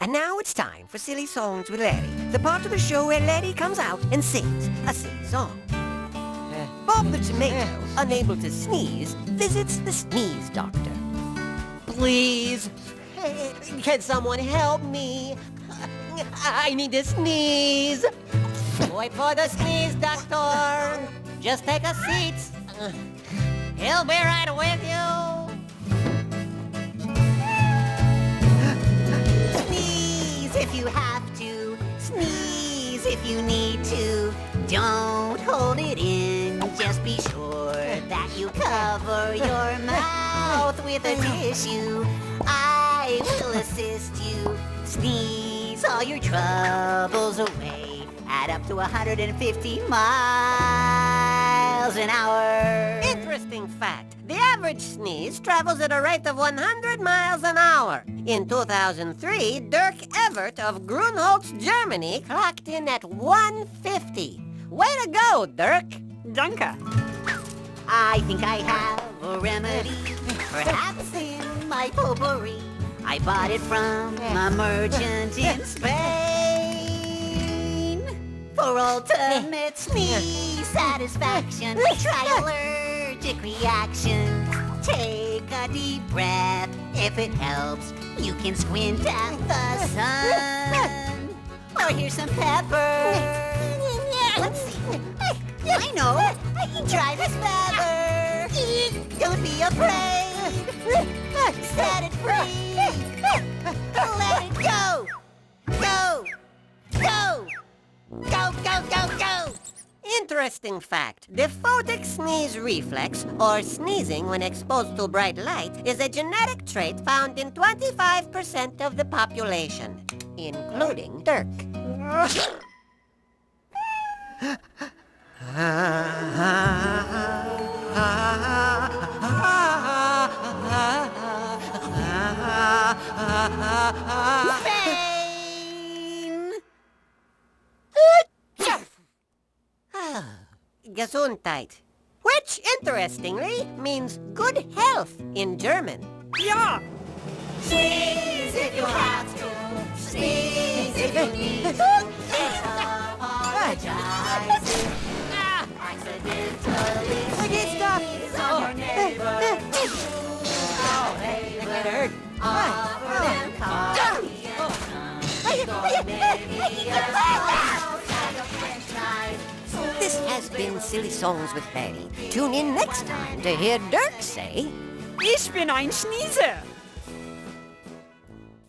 And now it's time for Silly Songs with Larry, the part of the show where Larry comes out and sings a silly song. Bob the Tomato, unable to sneeze, visits the sneeze doctor. Please, can someone help me? I need to sneeze. Wait for the sneeze doctor. Just take a seat. He'll be right with you. Sneeze if you have to. Sneeze if you need to. Don't hold it in. Just be sure that you cover your mouth with a tissue. I will assist you. Sneeze all your troubles away. At up to 150 miles an hour. Interesting fact. The average sneeze travels at a rate of 100 miles an hour. In 2003, Dirk Evert of Grunholz, Germany, clocked in at 150. Way to go, Dirk. Danke. I think I have a remedy, perhaps in my potpourri. I bought it from a merchant in Spain. For ultimate sneeze satisfaction, try allergic reaction. Take a deep breath. If it helps, you can squint at the sun. Or here's some pepper. Let's see. I know. Try this feather. Don't be afraid. Set it free. Let it go. Go. Go. Go, go, go, go. Interesting fact. The photic sneeze reflex, or sneezing when exposed to bright light, is a genetic trait found in 25% of the population, including Dirk. Gesundheit, which, interestingly, means good health in German. Ja! Sneeze if you have to. Sneeze if you need to. Apologize. Accidentally sneeze on your neighbor. Oh, hey, that hurt. Offer them coffee and This has been Silly Songs with Larry. Tune in next time to hear Dirk say... Ich bin ein Schnieser.